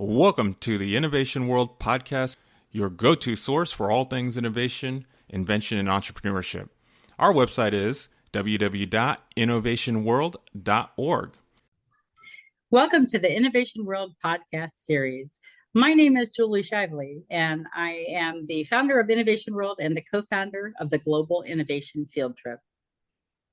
Welcome to the Innovation World podcast, your go-to source for all things innovation, invention, and entrepreneurship. Our website is www.innovationworld.org. Welcome to the Innovation World podcast series. My name is Juli Shively, and I am the founder of Innovation World and the co-founder of the Global Innovation Field Trip.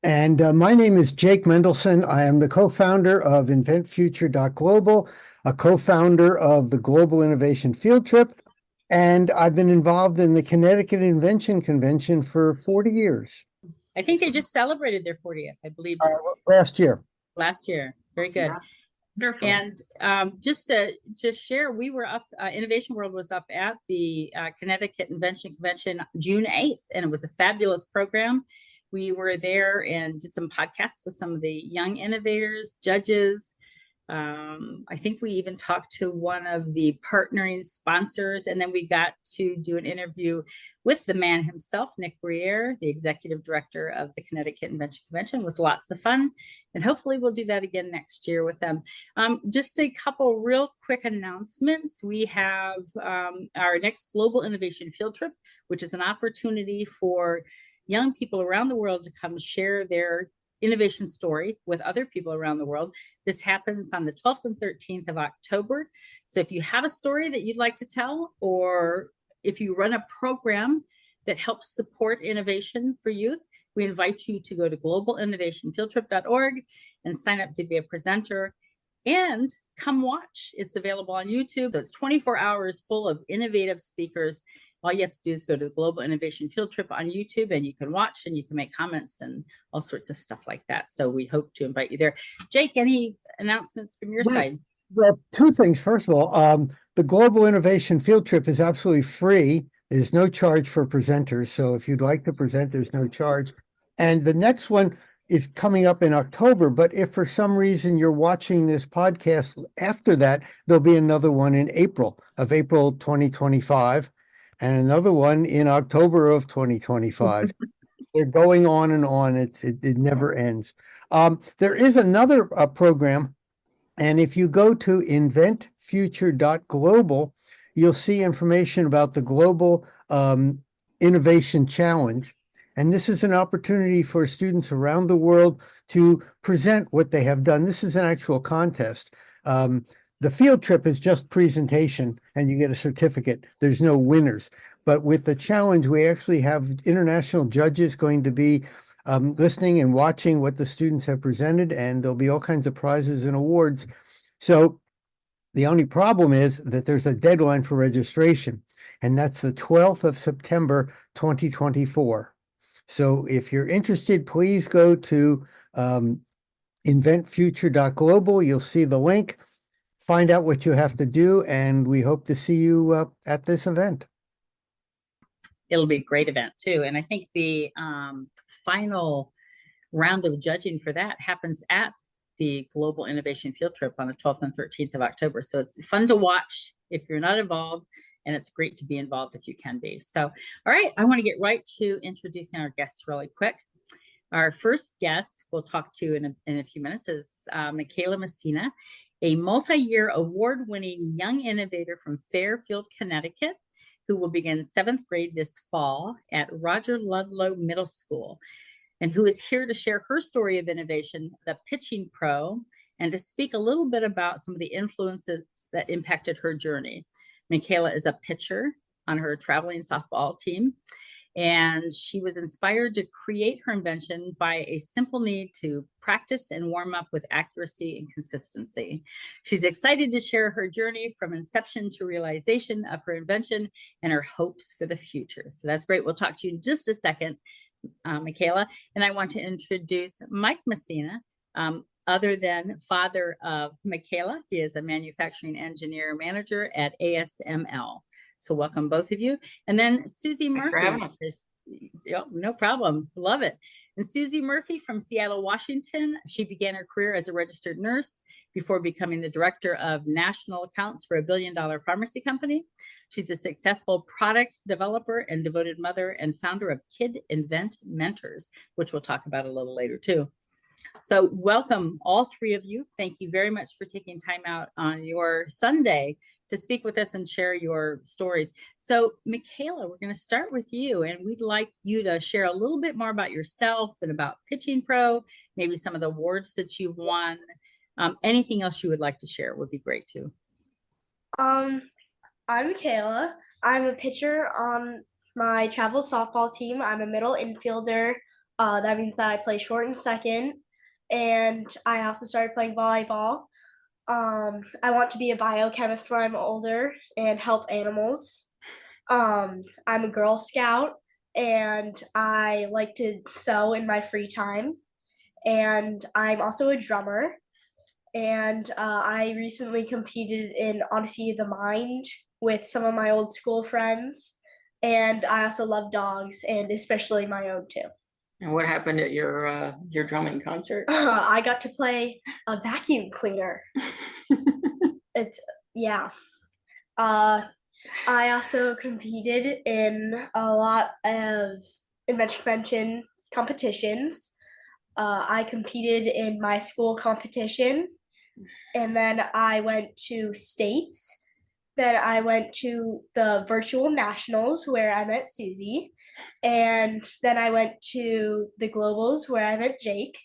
And my name is Jake Mendelssohn. I am the co-founder of InventFuture.Global, a co-founder of the Global Innovation Field Trip, and I've been involved in the Connecticut Invention Convention for 40 years. I think they just celebrated their 40th, I believe. Last year. Very good. Yeah. Wonderful. And just to share, we were up, Innovation World was up at the Connecticut Invention Convention June 8th, and it was a fabulous program. We were there and did some podcasts with some of the young innovators, judges. I think we even talked to one of the partnering sponsors, and then we got to do an interview with the man himself, Nick Briere, the executive director of the Connecticut Invention Convention. It was lots of fun, and hopefully we'll do that again next year with them. Just a couple real quick announcements. We have our next Global Innovation Field Trip, which is an opportunity for young people around the world to come share their innovation story with other people around the world. This happens on the 12th and 13th of October. So if you have a story that you'd like to tell, or if you run a program that helps support innovation for youth, we invite you to go to globalinnovationfieldtrip.org and sign up to be a presenter and come watch. It's available on YouTube. So it's 24 hours full of innovative speakers. All you have to do is go to the Global Innovation Field Trip on YouTube, and you can watch and you can make comments and all sorts of stuff like that. So we hope to invite you there. Jake, any announcements from your side? Well, two things. First of all, the Global Innovation Field Trip is absolutely free. There's no charge for presenters. So if you'd like to present, there's no charge. And the next one is coming up in October. But if for some reason you're watching this podcast after that, there'll be another one in April 2025. And another one in October of 2025. They're going on and on. It never ends. There is another program, and if you go to InventFuture.Global, you'll see information about the Global Innovation Challenge. And this is an opportunity for students around the world to present what they have done. This is an actual contest. The field trip is just presentation and you get a certificate. There's no winners. But with the challenge, we actually have international judges going to be listening and watching what the students have presented, and there'll be all kinds of prizes and awards. So the only problem is that there's a deadline for registration, and that's the 12th of September, 2024. So if you're interested, please go to InventFuture.Global. You'll see the link. Find out what you have to do, and we hope to see you at this event. It'll be a great event too. And I think the final round of judging for that happens at the Global Innovation Field Trip on the 12th and 13th of October. So it's fun to watch if you're not involved, and it's great to be involved if you can be. So, all right, I want to get right to introducing our guests really quick. Our first guest we'll talk to in a few minutes is Michela Messina, a multi-year award-winning young innovator from Fairfield, Connecticut, who will begin 7th grade this fall at Roger Ludlow Middle School, and who is here to share her story of innovation, the pitching pro, and to speak a little bit about some of the influences that impacted her journey. Michela is a pitcher on her traveling softball team, and she was inspired to create her invention by a simple need to practice and warm up with accuracy and consistency. She's excited to share her journey from inception to realization of her invention and her hopes for the future. So that's great. We'll talk to you in just a second, Michela. And I want to introduce Mike Messina, other than father of Michela. He is a manufacturing engineer manager at ASML. So welcome both of you. And then Suzi Murphy. No problem. Love it. And Suzi Murphy from Seattle, Washington. She began her career as a registered nurse before becoming the director of national accounts for a billion-dollar pharmacy company. She's a successful product developer and devoted mother and founder of Kid Invent Mentors, which we'll talk about a little later too. So welcome, all three of you. Thank you very much for taking time out on your Sunday to speak with us and share your stories. So Michela, we're going to start with you, and we'd like you to share a little bit more about yourself and about Pitching Pro, maybe some of the awards that you've won. Anything else you would like to share would be great too. I'm Michela. I'm a pitcher on my travel softball team. I'm a middle infielder. That means that I play short and second. And I also started playing volleyball. I want to be a biochemist when I'm older and help animals. I'm a Girl Scout, and I like to sew in my free time. And I'm also a drummer. And I recently competed in Odyssey of the Mind with some of my old school friends. And I also love dogs, and especially my own too. And what happened at your drumming concert? I got to play a vacuum cleaner. Yeah. I also competed in a lot of invention competitions. I competed in my school competition, and then I went to states. Then I went to the virtual nationals where I met Suzi, and then I went to the globals where I met Jake,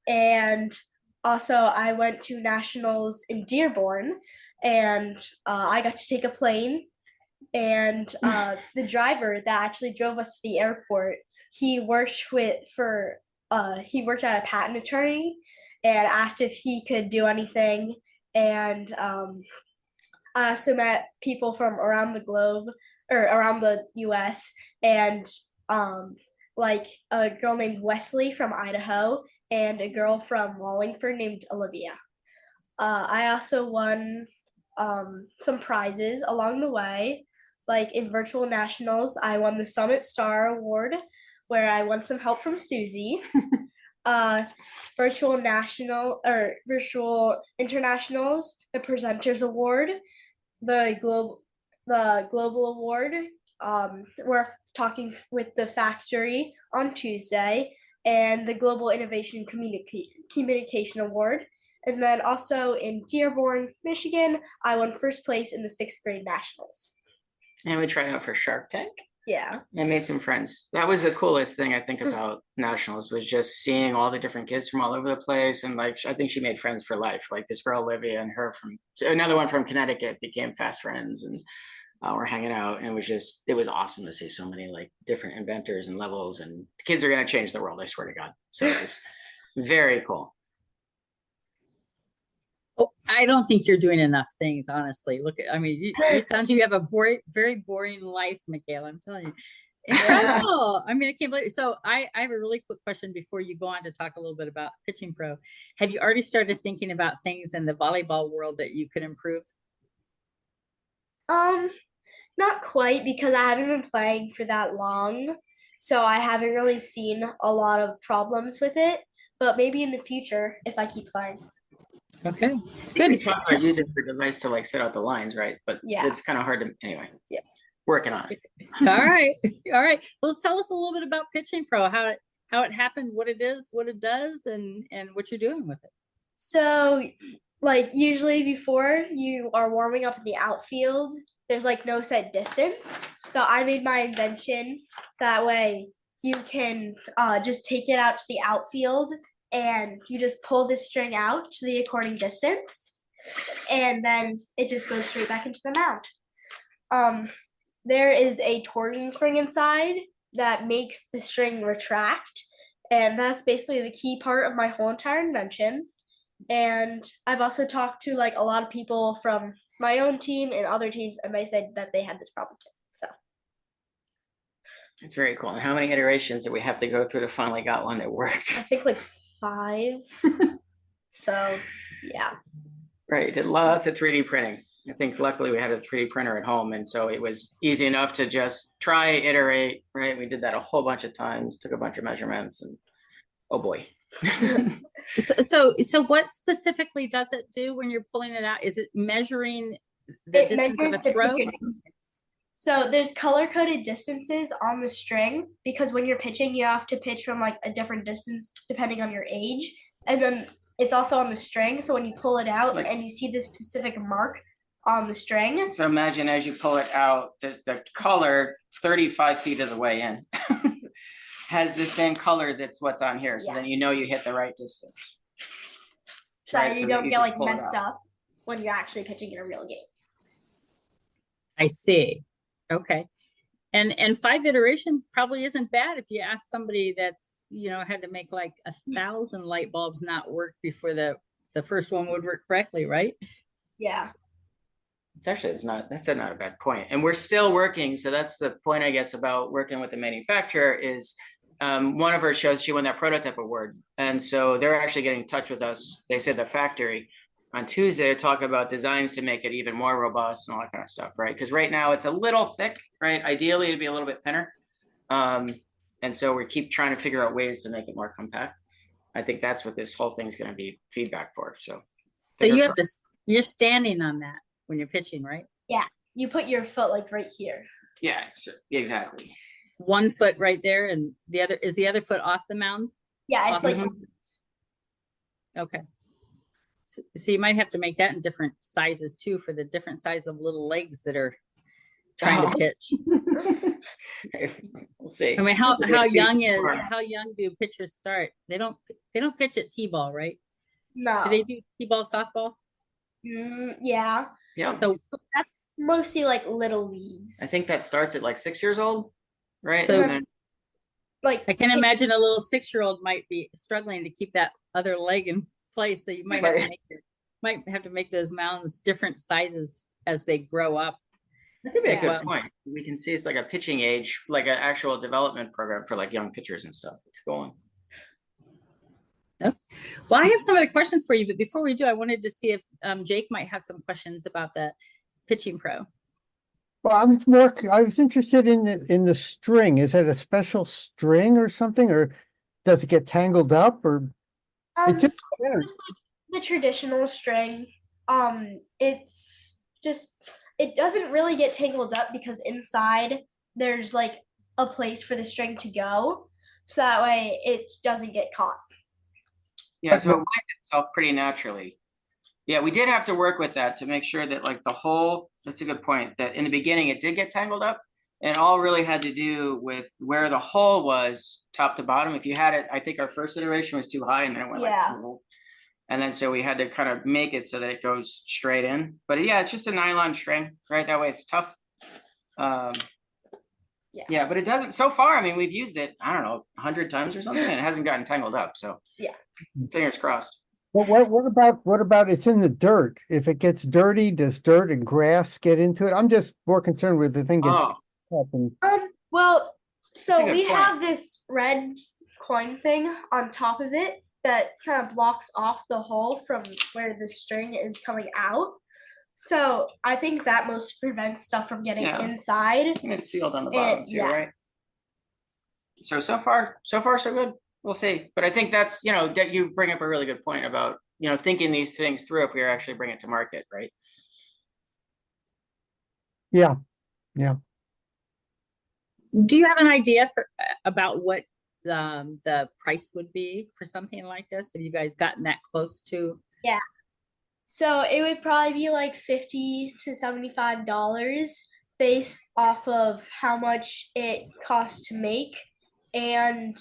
and also I went to nationals in Dearborn, and I got to take a plane, and the driver that actually drove us to the airport, he worked at a patent attorney and asked if he could do anything. And I also met people from around the globe or around the US, and like a girl named Wesley from Idaho and a girl from Wallingford named Olivia. I also won some prizes along the way. Like in virtual nationals, I won the Summit Star Award, where I won some help from Suzi. Virtual internationals, the Presenters Award, the Global Award. We're talking with the factory on Tuesday, and the Global Innovation Communication Award. And then also in Dearborn, Michigan, I won first place in the 6th grade nationals. And we tried out for Shark Tank. Yeah. And made some friends. That was the coolest thing I think about nationals, was just seeing all the different kids from all over the place. And like, I think she made friends for life. Like this girl, Olivia, and another one from Connecticut became fast friends, and we're hanging out. And it was awesome to see so many like different inventors and levels, and the kids are going to change the world. I swear to God. So it was very cool. Oh, I don't think you're doing enough things, honestly. It sounds like you have a very boring life, Michela. I'm telling you. Incredible. I can't believe it. So I have a really quick question before you go on to talk a little bit about Pitching Pro. Have you already started thinking about things in the volleyball world that you could improve? Not quite, because I haven't been playing for that long. So I haven't really seen a lot of problems with it, but maybe in the future if I keep playing. Okay, good. We talked about using the device to like set out the lines, right? But yeah, it's kind of hard to, anyway. Yeah. Working on it. All right. Well, tell us a little bit about Pitching Pro, how it happened, what it is, what it does, and what you're doing with it. So, like usually before you are warming up in the outfield, there's like no set distance. So I made my invention so that way you can just take it out to the outfield, and you just pull this string out to the according distance, and then it just goes straight back into the mound. There is a torsion spring inside that makes the string retract, and that's basically the key part of my whole entire invention. And I've also talked to like a lot of people from my own team and other teams, and they said that they had this problem too. So it's very cool. And how many iterations did we have to go through to finally got one that worked? I think like 5. So yeah. Right. Did lots of 3D printing. I think luckily we had a 3D printer at home, and so it was easy enough to just try, iterate, right? We did that a whole bunch of times, took a bunch of measurements, and oh boy. So what specifically does it do when you're pulling it out? Is it measuring the distance of a throw? So there's color-coded distances on the string because when you're pitching, you have to pitch from like a different distance depending on your age. And then it's also on the string. So when you pull it out and you see this specific mark on the string. So imagine as you pull it out, the color 35 feet of the way in has the same color that's what's on here. So then you know you hit the right distance. So Right, you so don't that you get just like pull it messed out. up when you're actually pitching in a real game. I see. Okay. And 5 iterations probably isn't bad if you ask somebody that's, had to make like 1,000 light bulbs not work before the first one would work correctly, right? Yeah. That's not a bad point. And we're still working. So that's the point, I guess, about working with the manufacturer is one of her shows, she won that prototype award. And so they're actually getting in touch with us. They said the factory on Tuesday to talk about designs to make it even more robust and all that kind of stuff, right? Because right now it's a little thick, right? Ideally, it'd be a little bit thinner. And so we keep trying to figure out ways to make it more compact. I think that's what this whole thing's going to be feedback for. So you're standing on that when you're pitching, right? Yeah. You put your foot like right here. Yeah, exactly. 1 foot right there, and the other foot off the mound? Yeah, it's like Okay. So you might have to make that in different sizes too for the different size of little legs that are trying to pitch. We'll see. I mean, how young do pitchers start? They don't pitch at T-ball, right? no. Do they do T-ball, softball? Yeah. Yeah. So That's mostly like little leagues. I think that starts at like 6 years old, right? So- And then, Like I can imagine a little 6-year-old might be struggling to keep that other leg in place. So you might have to make those mounds different sizes as they grow up. that could be a as good well. point. We can see it's like a pitching age, like an actual development program for like young pitchers and stuff. It's going. Well, I have some other questions for you, but before we do, I wanted to see if Jake might have some questions about the Pitching Pro. Well, I was interested in the string. Is it a special string or something, or does it get tangled up, or it's just just like the traditional string. It's just it doesn't really get tangled up because inside there's like a place for the string to go, so that way it doesn't get caught. Yeah, so it winds itself pretty naturally. Yeah, we did have to work with that to make sure that like that's a good point, that in the beginning it did get tangled up, and all really had to do with where the hole was top to bottom. If you had it, I think our first iteration was too high and then it went like and then so we had to kind of make it so that it goes straight in. But yeah, it's just a nylon string, right? That way it's tough. Yeah, but it doesn't, so far, I mean, we've used it, I don't know, 100 times or something, and it hasn't gotten tangled up. So Yeah. Fingers crossed. But what about it's in the dirt? If it gets dirty, does dirt and grass get into it? I'm just more concerned with the thing gets Oh, up and Well, That's a so good we point. have this red coin thing on top of it that kind of blocks off the hole from where the string is coming out. So I think that most prevents stuff from getting Yeah. inside. and it's sealed on the bottom too, yeah. right? So far, so good. We'll see. But I think that's, that you bring up a really good point about, thinking these things through if we actually bring it to market, right? yeah. Do you have an idea about what the price would be for something like this? Have you guys gotten that close to? So it would probably be like $50 to $75 based off of how much it costs to make. And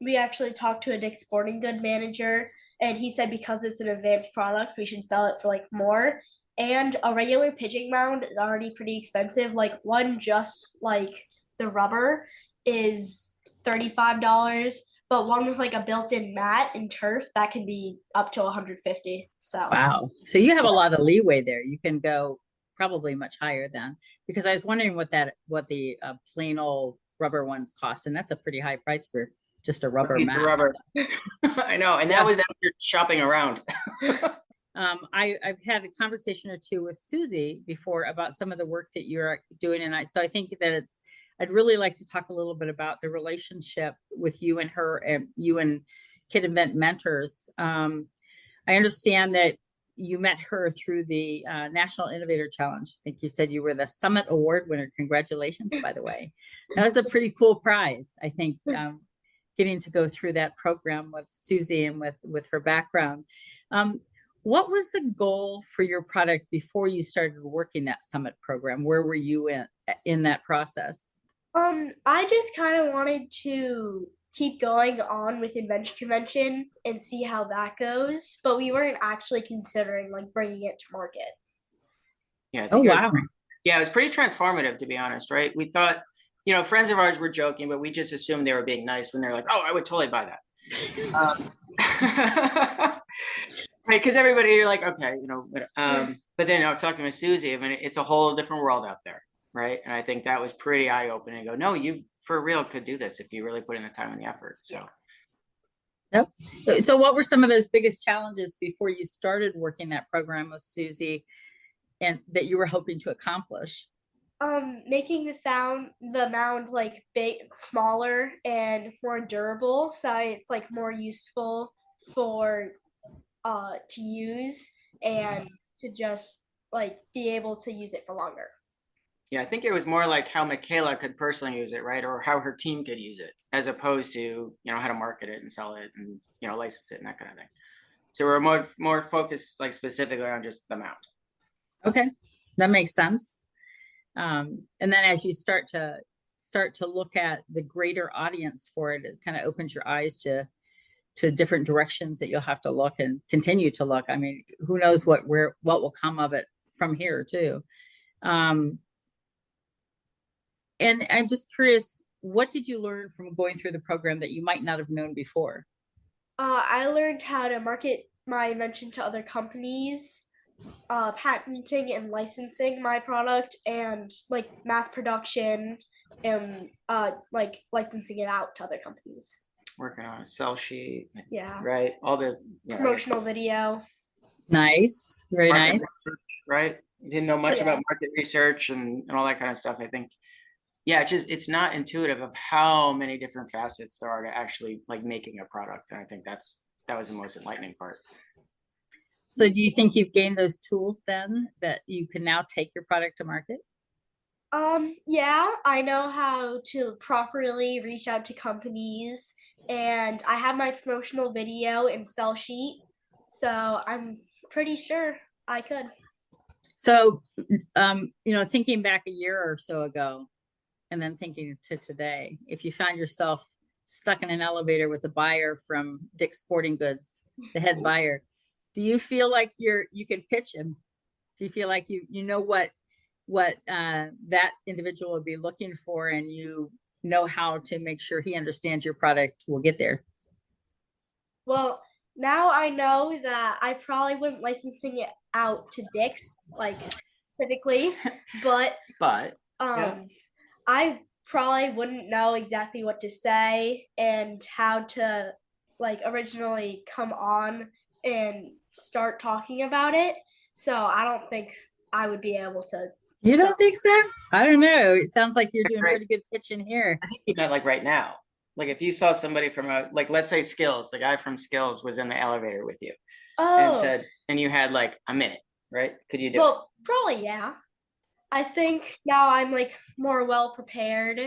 we actually talked to a Dick's Sporting Good manager, and he said because it's an advanced product, we should sell it for like more. And a regular pitching mound is already pretty expensive. Like one just like the rubber is $35, but one with like a built-in mat and turf that can be up to $150. So Wow. So you have a lot of leeway there. You can go probably much higher then, because I was wondering what the plain old rubber ones cost, and that's a pretty high price for just a rubber Piece of mat. rubber. I know, and that was after shopping around. I've had a conversation or two with Suzi before about some of the work that you're doing, and I think that I'd really like to talk a little bit about the relationship with you and her, and you and Kid Invent Mentors. I understand that you met her through the National Innovator Challenge. I think you said you were the Summit Award winner. Congratulations, by the way. That was a pretty cool prize, I think, getting to go through that program with Suzi and with her background. What was the goal for your product before you started working that Summit program? Where were you in that process? I just kind of wanted to keep going on with Invention Convention and see how that goes, but we weren't actually considering like bringing it to market. Yeah, I Oh, think wow. it was pretty transformative, to be honest, right? We thought, you know, friends of ours were joking, but we just assumed they were being nice when they're like, oh, I would totally buy that. Right, because everybody, you're like, okay, you know, but then talking with Suzi, I mean, it's a whole different world out there, right? And I think that was pretty eye-opening. Go, no, you for real could do this if you really put in the time and the effort. So, yep. So what were some of those biggest challenges before you started working that program with Suzi, and that you were hoping to accomplish? Making the mound like smaller and more durable, so it's like more useful for to use and to just like be able to use it for longer. yeah, I think it was more like how Michela could personally use it, right? Or how her team could use it, as opposed to, you know, how to market it and sell it and, you know, license it and that kind of thing. So we're more focused like specifically on just the mount. Okay, that makes sense. And then as you start to look at the greater audience for it, it kind of opens your eyes to different directions that you'll have to look and continue to look. I mean, who knows what will come of it from here too. And I'm just curious, what did you learn from going through the program that you might not have known before? I learned how to market my invention to other companies, patenting and licensing my product, and like mass production and like licensing it out to other companies. Working on a sell sheet. Yeah. Right. All the Promotional video. Nice. Very nice. Research, right. You didn't know much about market research and all that kind of stuff. I think, yeah, it's not intuitive of how many different facets there are to actually like making a product. And I think that was the most enlightening part. So do you think you've gained those tools then that you can now take your product to market? Yeah, I know how to properly reach out to companies, and I have my promotional video and sell sheet, so I'm pretty sure I could. So, thinking back a year or so ago, and then thinking to today, if you found yourself stuck in an elevator with a buyer from Dick's Sporting Goods, the head buyer, do you feel like you could pitch him? Do you feel like you know what that individual would be looking for, and you know how to make sure he understands your product will get there? Well, now I know that I probably wouldn't licensing it out to Dick's, like specifically, but I probably wouldn't know exactly what to say and how to like originally come on and start talking about it. So I don't think I would be able to. You don't think so? I don't know. It sounds like you're doing pretty good pitching here. I think you meant like right now. Like if you saw somebody from let's say Skills, the guy from Skills was in the elevator with you and you had like a minute, right? Could you do it? Probably, yeah. I think now I'm like more well prepared,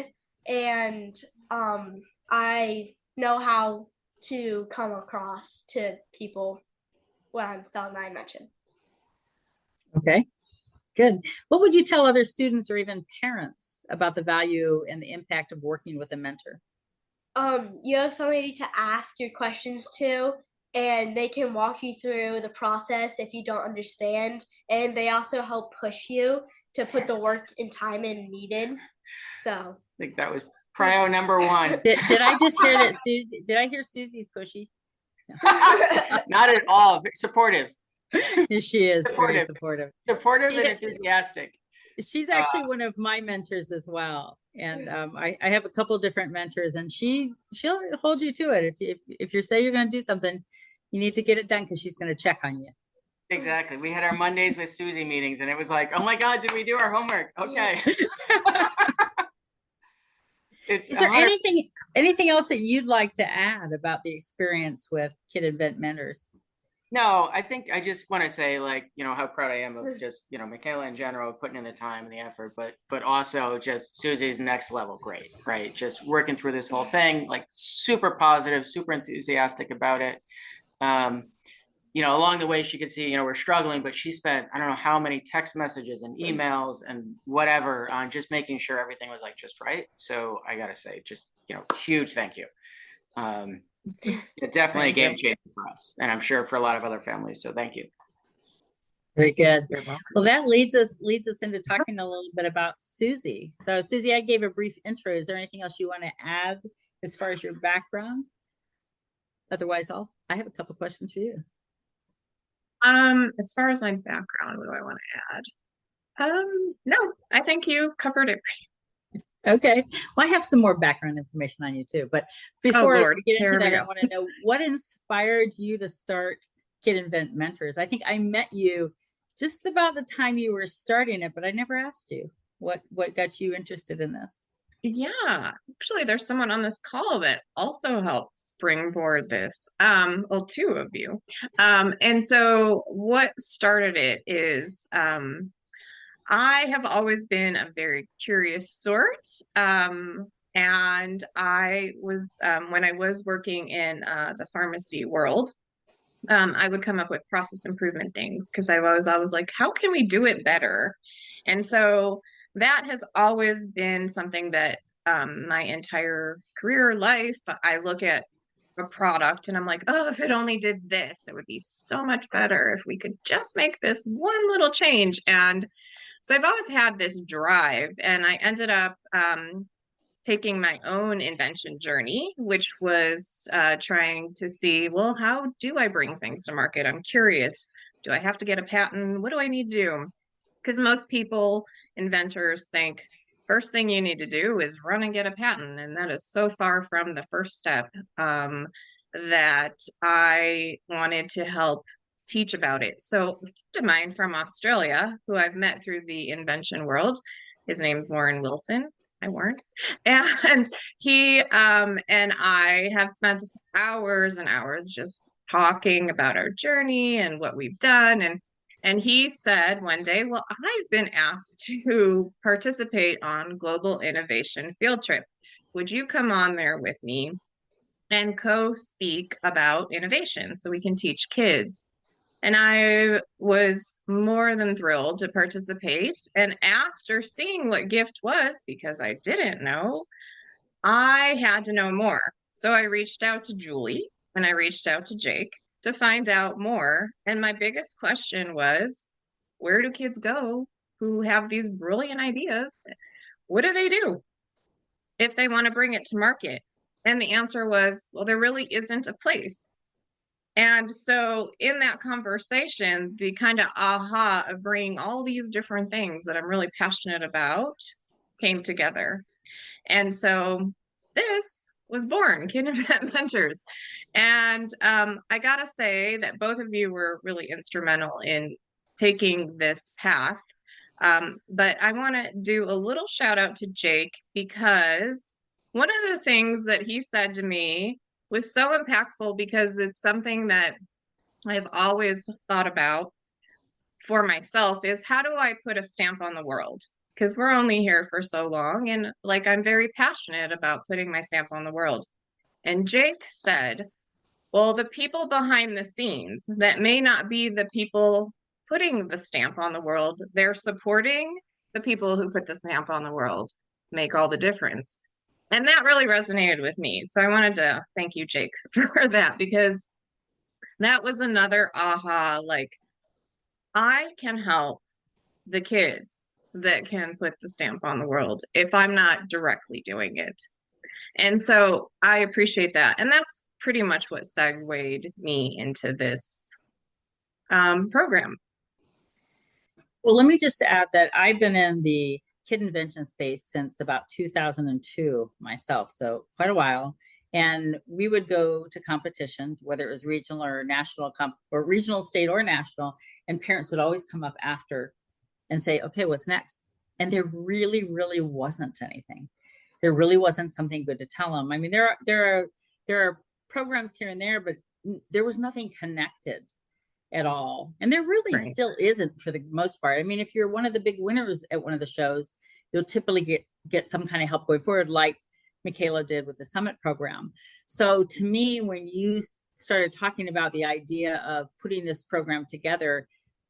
and I know how to come across to people when I'm selling my invention. Okay, good. What would you tell other students or even parents about the value and the impact of working with a mentor? You have somebody to ask your questions to, and they can walk you through the process if you don't understand, and they also help push you to put the work and time in needed. So I think that was prio number one. Did I just hear that? Did I hear Suzi's pushy? Not at all. Supportive. She is very supportive. Supportive and enthusiastic. She's actually one of my mentors as well. And I have a couple different mentors, and she'll hold you to it. If you say you're going to do something, you need to get it done, because she's going to check on you. Exactly. We had our Mondays with Suzi meetings, and it was like, oh my God, did we do our homework? Okay. Is there anything else that you'd like to add about the experience with Kid Invent Mentors? No, I think I just want to say, like, how proud I am of just, Michaela in general, putting in the time and the effort, but also just Suzi's next level great, right? Just working through this whole thing, like super positive, super enthusiastic about it. Along the way, she could see, we're struggling, but she spent, I don't know how many text messages and emails and whatever on just making sure everything was like just right. So I got to say, just, huge thank you. Definitely a game changer for us, and I'm sure for a lot of other families. So thank you. Very good. Well, that leads us into talking a little bit about Suzi. So Suzi, I gave a brief intro. Is there anything else you want to add as far as your background? Otherwise, I have a couple questions for you. As far as my background, what do I want to add? No, I think you covered it. Okay. Well, I have some more background information on you too, but before we get into that, I want to know what inspired you to start Kid Invent Mentors. I think I met you just about the time you were starting it, but I never asked you what got you interested in this. Yeah, actually, there's someone on this call that also helped springboard this. Well, two of you. And so what started it is I have always been a very curious sort. And I was, when I was working in the pharmacy world, I would come up with process improvement things because I was always like, how can we do it better? And so that has always been something that my entire career life, I look at a product and I'm like, oh, if it only did this, it would be so much better if we could just make this one little change. And so I've always had this drive, and I ended up taking my own invention journey, which was trying to see, well, how do I bring things to market? I'm curious. Do I have to get a patent? What do I need to do? Because most people, inventors, think first thing you need to do is run and get a patent. And that is so far from the first step that I wanted to help teach about it. So a friend of mine from Australia, who I've met through the invention world, his name's Warren Wilson. Hi, Warren. And he and I have spent hours and hours just talking about our journey and what we've done. And he said one day, well, I've been asked to participate on Global Innovation Field Trip. Would you come on there with me and co-speak about innovation so we can teach kids? And I was more than thrilled to participate. And after seeing what gift was, because I didn't know, I had to know more. So I reached out to Julie and I reached out to Jake to find out more. And my biggest question was, where do kids go who have these brilliant ideas? What do they do if they want to bring it to market? And the answer was, well, there really isn't a place. And so in that conversation, the kind of aha of bringing all these different things that I'm really passionate about came together. And so this was born, Kid Invent Mentors. And I gotta say that both of you were really instrumental in taking this path. But I want to do a little shout out to Jake, because one of the things that he said to me was so impactful, because it's something that I've always thought about for myself, is how do I put a stamp on the world? Because we're only here for so long, and like I'm very passionate about putting my stamp on the world. And Jake said, well, the people behind the scenes that may not be the people putting the stamp on the world, they're supporting the people who put the stamp on the world, make all the difference. And that really resonated with me. So I wanted to thank you, Jake, for that, because that was another aha, like, I can help the kids that can put the stamp on the world if I'm not directly doing it. And so I appreciate that. And that's pretty much what segued me into this program. Well, let me just add that I've been in the kid invention space since about 2002 myself, so quite a while. And we would go to competitions, whether it was regional or national, or regional, state, or national, and parents would always come up after and say, okay, what's next? And there really, really wasn't anything. There really wasn't something good to tell them. I mean, there are programs here and there, but there was nothing connected. at all. And there really Right. still isn't for the most part. I mean, if you're one of the big winners at one of the shows, you'll typically get some kind of help going forward, like Michela did with the summit program. So to me, when you started talking about the idea of putting this program together,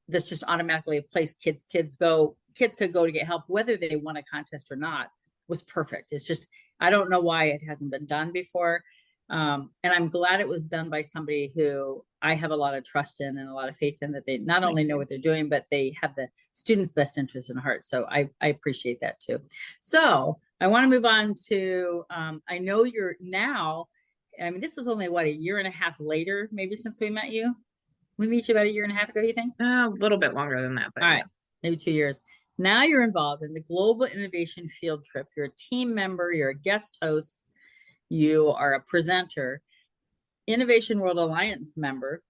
that's just automatically a place kids could go to get help, whether they won a contest or not, was perfect. It's just, I don't know why it hasn't been done before. And I'm glad it was done by somebody who I have a lot of trust in and a lot of faith in, that they not only know what they're doing, but they have the students' best interest in heart. So I appreciate that too. So I want to move on to, I know you're now, I mean, this is only what, a year and a half later, maybe, since we met you. We met you about a year and a half ago, you think? A little bit longer than that, but all right, maybe 2 years. Now you're involved in the Global Innovation Field Trip. You're a team member, you're a guest host, you are a presenter, Innovation World Alliance member,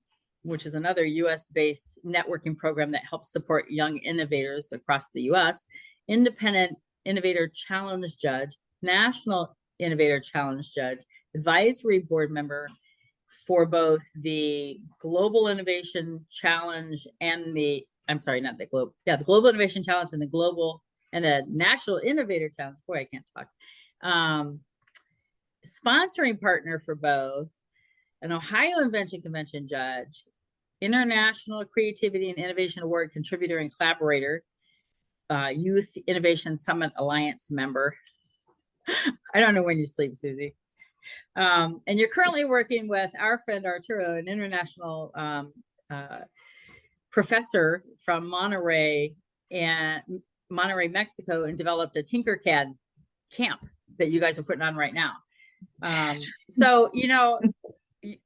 which is another US-based networking program that helps support young innovators across the US, Independent Innovator Challenge Judge, National Innovator Challenge Judge, Advisory Board member for both the Global Innovation Challenge and the, I'm sorry, not the Global, yeah, the Global Innovation Challenge and the National Innovator Challenge. Boy, I can't talk. Sponsoring partner for both, an Ohio Invention Convention judge, International Creativity and Innovation Award contributor and collaborator, Youth Innovation Summit Alliance member. I don't know when you sleep, Susie. And you're currently working with our friend Arturo, an international professor from Monterrey, Mexico, and developed a Tinkercad camp that you guys are putting on right now. So, you know,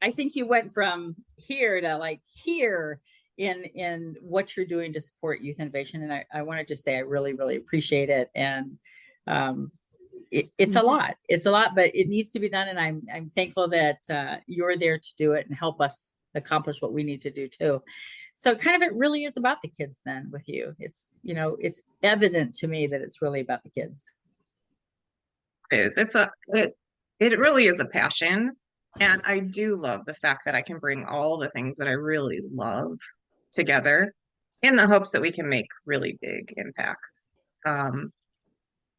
I think you went from here to like here in what you're doing to support youth innovation. And I wanted to say, I really, really appreciate it. And it's a lot, but it needs to be done. And I'm thankful that you're there to do it and help us accomplish what we need to do too. So kind of, it really is about the kids then with you. It's, you know, it's evident to me that it's really about the kids. It really is a passion. And I do love the fact that I can bring all the things that I really love together in the hopes that we can make really big impacts.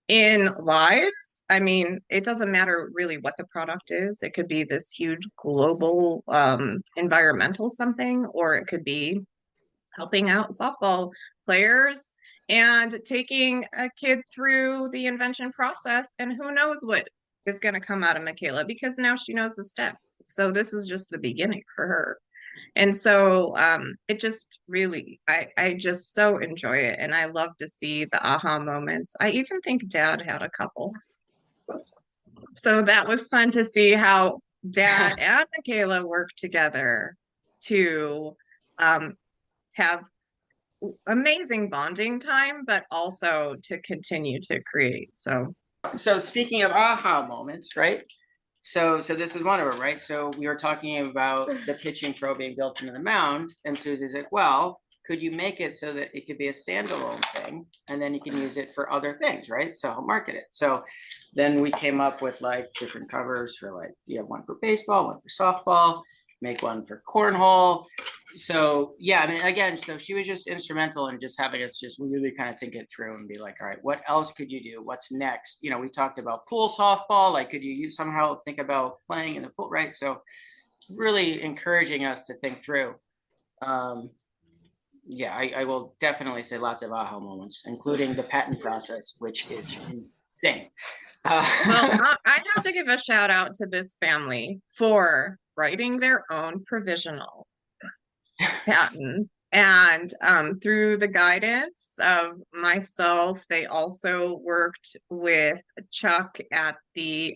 In lives, I mean, it doesn't matter really what the product is. It could be this huge global environmental something, or it could be helping out softball players and taking a kid through the invention process. And who knows what is going to come out of Michela, because now she knows the steps. So this is just the beginning for her. And so it just really, I just so enjoy it. And I love to see the aha moments. I even think Dad had a couple. So that was fun to see how Dad and Michela work together to have amazing bonding time, but also to continue to create. So speaking of aha moments, right? So this is one of them, right? So we were talking about the pitching throw being built into the mound, and Susie's like, well, could you make it so that it could be a standalone thing, and then you can use it for other things, right? So I'll market it. So then we came up with like different covers for, like, you have one for baseball, one for softball, make one for cornhole. So yeah, I mean, again, so she was just instrumental in just having us just really kind of think it through and be like, all right, what else could you do? What's next? You know, we talked about pool softball, like, could you somehow think about playing in the pool, right? So really encouraging us to think through. Yeah, I will definitely say lots of aha moments, including the patent process, which is insane. Well, I have to give a shout out to this family for writing their own provisional patent. And through the guidance of myself, they also worked with Chuck at the,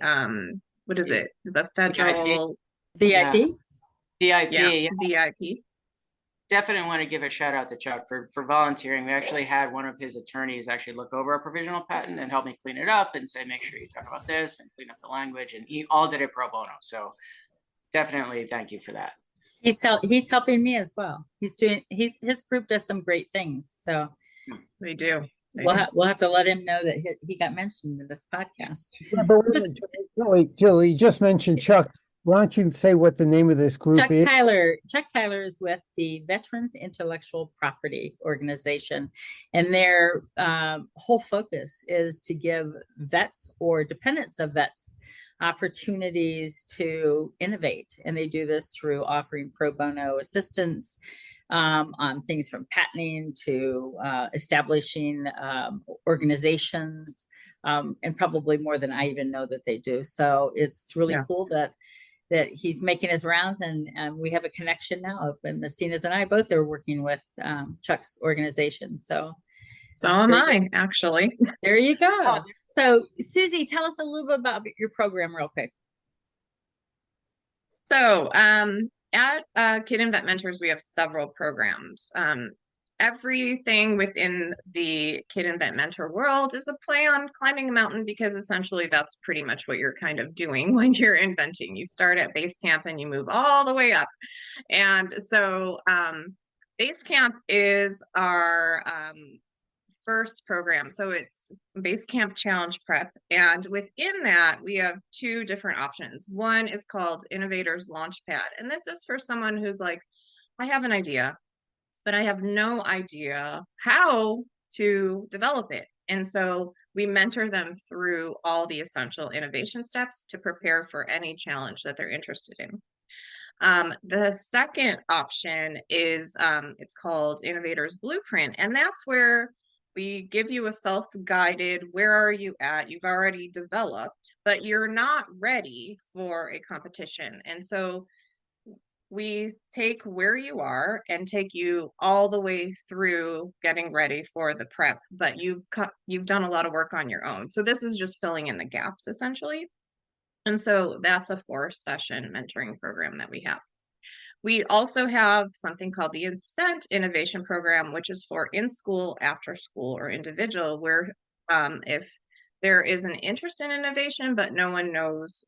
what is it? The federal VIP? VIP. Yeah, VIP. Definitely want to give a shout out to Chuck for volunteering. We actually had one of his attorneys actually look over a provisional patent and help me clean it up and say, make sure you talk about this and clean up the language. And he all did it pro bono. So definitely thank you for that. He's helping me as well. His group does some great things. So They do. we'll have to let him know that he got mentioned in this podcast. Yeah, but Julie just mentioned Chuck. Why don't you say what the name of this group Chuck is? Tyler is with the Veterans Intellectual Property Organization, and their whole focus is to give vets or dependents of vets opportunities to innovate. And they do this through offering pro bono assistance on things from patenting to establishing organizations, and probably more than I even know that they do. So it's really cool that he's making his rounds, and we have a connection now. And Messina's and I both are working with Chuck's organization. So am I, actually. there you go. So Suzi, tell us a little bit about your program real quick. So at Kid Invent Mentors, we have several programs. Everything within the Kid Invent Mentor world is a play on climbing a mountain, because essentially that's pretty much what you're kind of doing when you're inventing. You start at base camp and you move all the way up. And so base camp is our first program. So it's Base Camp Challenge Prep. And within that, we have two different options. One is called Innovator's Launchpad. And this is for someone who's like, I have an idea, but I have no idea how to develop it. And so we mentor them through all the essential innovation steps to prepare for any challenge that they're interested in. The second option is it's called Innovator's Blueprint. And that's where we give you a self-guided, where are you at? You've already developed, but you're not ready for a competition. And so we take where you are and take you all the way through getting ready for the prep, but you've done a lot of work on your own. So this is just filling in the gaps, essentially. And so that's a 4-session mentoring program that we have. We also have something called the Incent Innovation Program, which is for in-school, after-school, or individual, where if there is an interest in innovation, but no one knows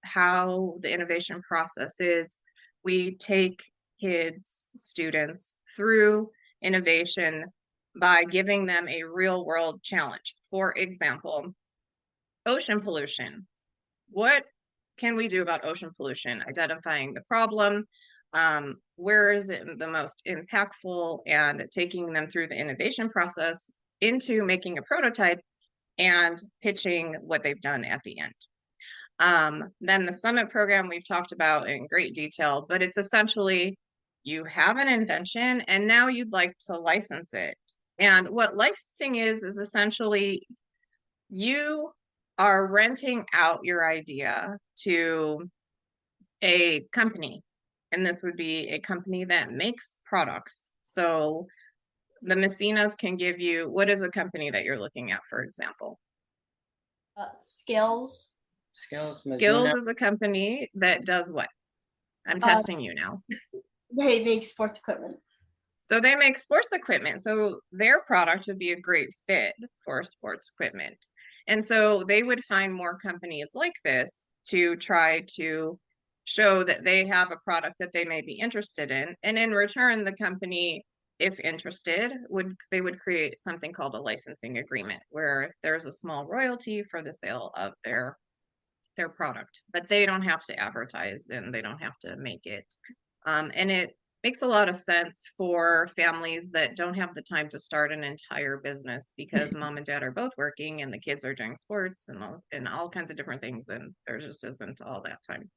how the innovation process is, we take kids, students through innovation by giving them a real-world challenge. For example, ocean pollution. What can we do about ocean pollution? Identifying the problem, where is it the most impactful, and taking them through the innovation process into making a prototype and pitching what they've done at the end. Then the summit program we've talked about in great detail, but it's essentially you have an invention and now you'd like to license it. And what licensing is essentially you are renting out your idea to a company. And this would be a company that makes products. So the Messinas can give you, what is a company that you're looking at, for example? Skills. Skills is a company that does what? I'm testing you now. They make sports equipment. So they make sports equipment. So their product would be a great fit for sports equipment. And so they would find more companies like this to try to show that they have a product that they may be interested in. And in return, the company, if interested, they would create something called a licensing agreement, where there's a small royalty for the sale of their product, but they don't have to advertise and they don't have to make it. And it makes a lot of sense for families that don't have the time to start an entire business because mom and dad are both working and the kids are doing sports and all kinds of different things, and there just isn't all that time.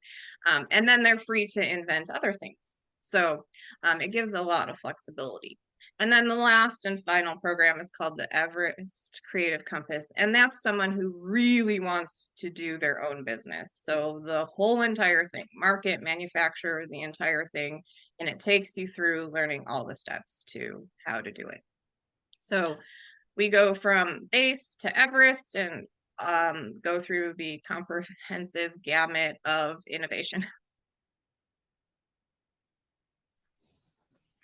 And then they're free to invent other things. So it gives a lot of flexibility. And then the last and final program is called the Everest Creative Compass. And that's someone who really wants to do their own business. So the whole entire thing, market, manufacture, the entire thing. And it takes you through learning all the steps to how to do it. So we go from base to Everest and go through the comprehensive gamut of innovation.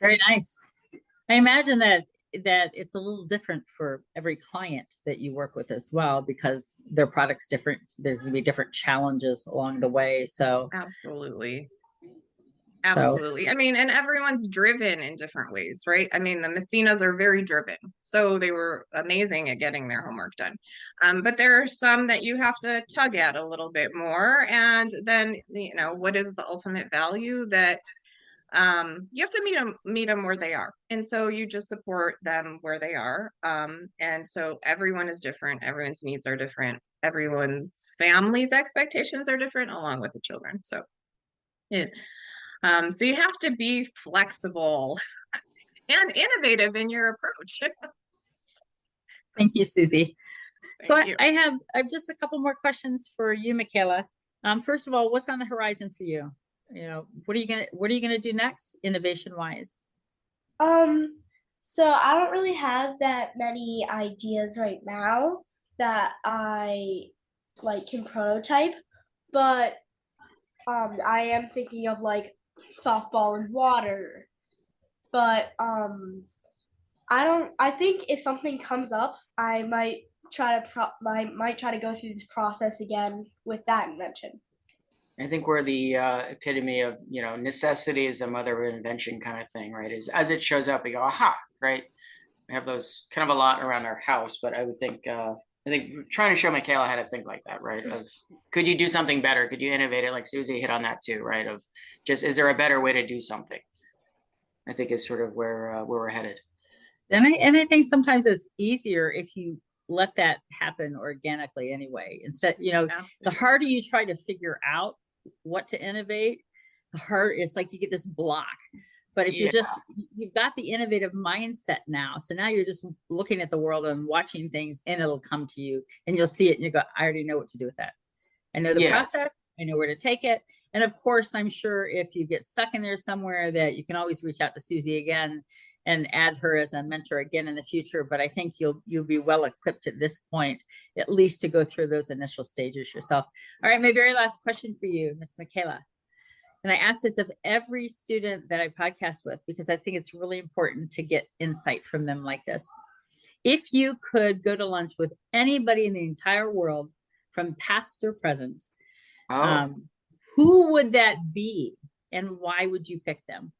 Very nice. I imagine that it's a little different for every client that you work with as well, because their product's different. There's going to be different challenges along the way. So absolutely. Absolutely. I mean, and everyone's driven in different ways, right? I mean, the Messinas are very driven. So they were amazing at getting their homework done. But there are some that you have to tug at a little bit more. And then, what is the ultimate value that you have to meet them where they are. And so you just support them where they are. And so everyone is different. Everyone's needs are different. Everyone's family's expectations are different along with the children. So so you have to be flexible and innovative in your approach. Thank you, Susie. So Thank you. I have just a couple more questions for you, Michela. First of all, what's on the horizon for you? What are you gonna do next, innovation wise? So I don't really have that many ideas right now that I can prototype, but I am thinking of softball and water. But I think if something comes up, I might try to go through this process again with that invention. I think we're the epitome of, necessity is the mother of invention kind of thing, right? Is as it shows up, we go, aha, right? We have those kind of a lot around our house, but I think trying to show Michela how to think like that, right? Of could you do something better? Could you innovate it? Like Susie hit on that too, right? Of just, is there a better way to do something? I think is sort of where we're headed. And I think sometimes it's easier if you let that happen organically anyway. Instead, the harder you try to figure out what to innovate, the harder it's like you get this block. But if you've got the innovative mindset now, so now you're just looking at the world and watching things, and it'll come to you, and you'll see it, and you go, I already know what to do with that. I know the process. I know where to take it. And of course, I'm sure if you get stuck in there somewhere, that you can always reach out to Susie again and add her as a mentor again in the future. But I think you'll be well equipped at this point, at least to go through those initial stages yourself. All right, my very last question for you, Miss Michela. And I ask this of every student that I podcast with, because I think it's really important to get insight from them like this. If you could go to lunch with anybody in the entire world, from past or present, who would that be, and why would you pick them?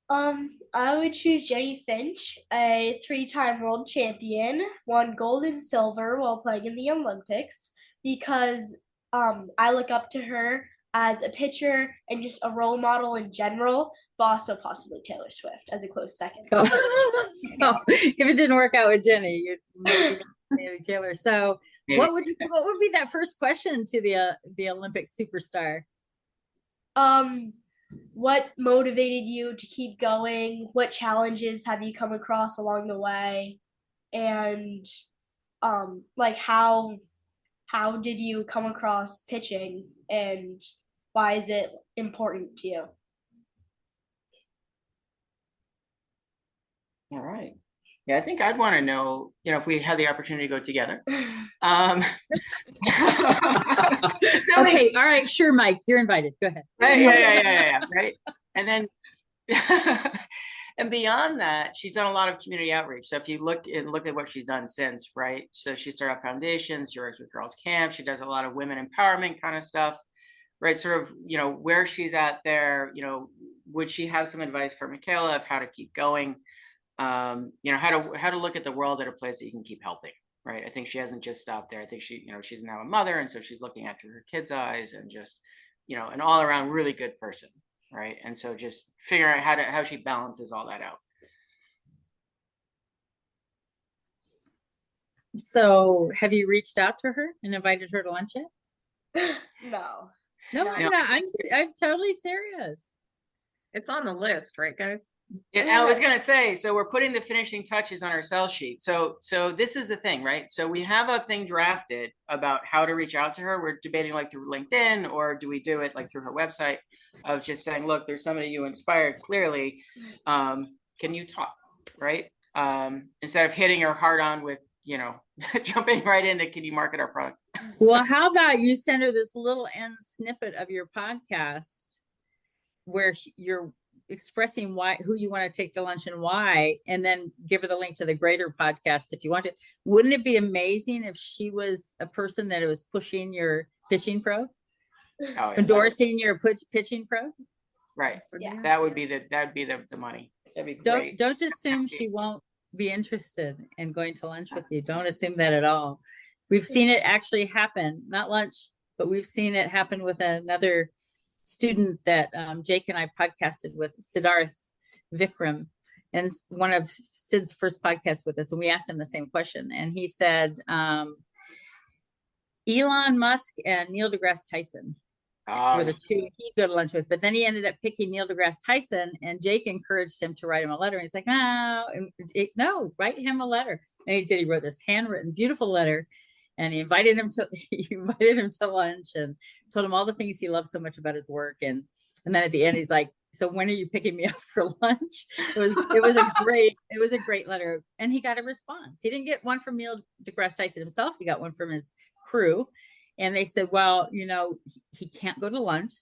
I would choose Jenny Finch, a 3-time world champion, won gold and silver while playing in the Olympics, because I look up to her as a pitcher and just a role model in general, but also possibly Taylor Swift as a close second. If it didn't work out with Jenny, you'd maybe Taylor. So what would be that first question to the Olympic superstar? What motivated you to keep going? What challenges have you come across along the way? And how did you come across pitching, and why is it important to you? All right. Yeah, I think I'd want to know, if we had the opportunity to go together. Okay, all right, sure, Mike, you're invited. Go ahead. Right, yeah, right. And then, and beyond that, she's done a lot of community outreach. So if you look at what she's done since, right? So she started up foundations, she works with girls camp, she does a lot of women empowerment kind of stuff, right? Sort of, where she's at there, would she have some advice for Michela of how to keep going? How to look at the world at a place that you can keep helping, right? I think she hasn't just stopped there. I think she's now a mother, and so she's looking at through her kids' eyes, and just, an all around really good person, right? And so just figuring out how she balances all that out. So have you reached out to her and invited her to lunch yet? No, I'm not. I'm totally serious. It's on the list, right, guys? Yeah, I was gonna say, so we're putting the finishing touches on our sell sheet. So this is the thing, right? So we have a thing drafted about how to reach out to her. We're debating through LinkedIn, or do we do it through her website, of just saying, look, there's somebody you inspired clearly. Can you talk, right? Instead of hitting her hard on with, jumping right into, can you market our product? Well, how about you send her this little end snippet of your podcast where you're expressing who you want to take to lunch and why, and then give her the link to the greater podcast if you want to. Wouldn't it be amazing if she was a person that was pushing your pitching pro, endorsing your pitching pro? Right. Yeah. That would be the money. That'd be great. Don't assume she won't be interested in going to lunch with you. Don't assume that at all. We've seen it actually happen, not lunch, but we've seen it happen with another student that Jake and I podcasted with, Siddharth Vikram, and one of Sid's first podcasts with us. And we asked him the same question. And he said, Elon Musk and Neil deGrasse Tyson were the two he'd go to lunch with. But then he ended up picking Neil deGrasse Tyson, and Jake encouraged him to write him a letter. And he's like, no, write him a letter. And he did. He wrote this handwritten, beautiful letter. And he invited him to lunch and told him all the things he loved so much about his work. And then at the end, he's like, so when are you picking me up for lunch? It was a great letter. And he got a response. He didn't get one from Neil deGrasse Tyson himself. He got one from his crew. And they said, well, he can't go to lunch,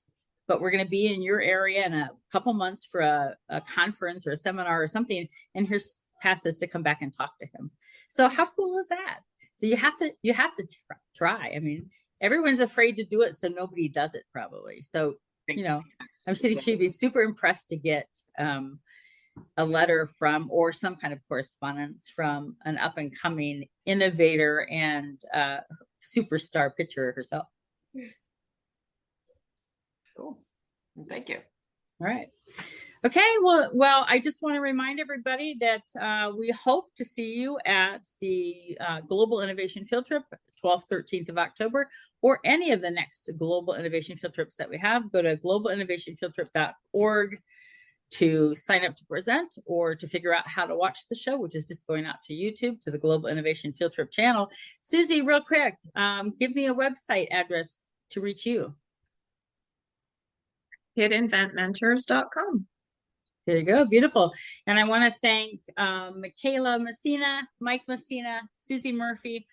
but we're going to be in your area in a couple months for a conference or a seminar or something. And here's passes to come back and talk to him. So how cool is that? So you have to try. I mean, everyone's afraid to do it, so nobody does it probably. So, I'm sure she'd be super impressed to get a letter from, or some kind of correspondence from, an up and coming innovator and superstar pitcher herself. Cool. Thank you. All right. Okay, well, I just want to remind everybody that we hope to see you at the Global Innovation Field Trip, 12th, 13th of October, or any of the next Global Innovation Field Trips that we have. Go to globalinnovationfieldtrip.org to sign up to present, or to figure out how to watch the show, which is just going out to YouTube, to the Global Innovation Field Trip channel. Suzi, real quick, give me a website address to reach you. InventFuture.Global. There you go. Beautiful. And I want to thank Michela Messina, Mike Messina, Suzi Murphy,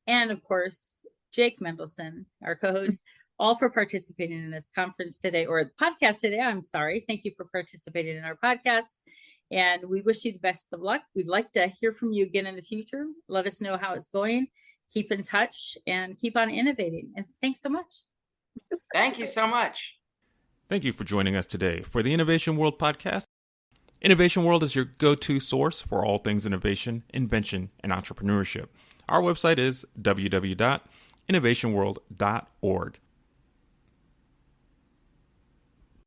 and of course, Jake Mendelssohn, our co-host, all for participating in this conference today, or podcast today. I'm sorry. Thank you for participating in our podcast. And we wish you the best of luck. We'd like to hear from you again in the future. Let us know how it's going. Keep in touch and keep on innovating. And thanks so much. Thank you so much. Thank you for joining us today for the Innovation World podcast. Innovation World is your go-to source for all things innovation, invention, and entrepreneurship. Our website is www.innovationworld.org.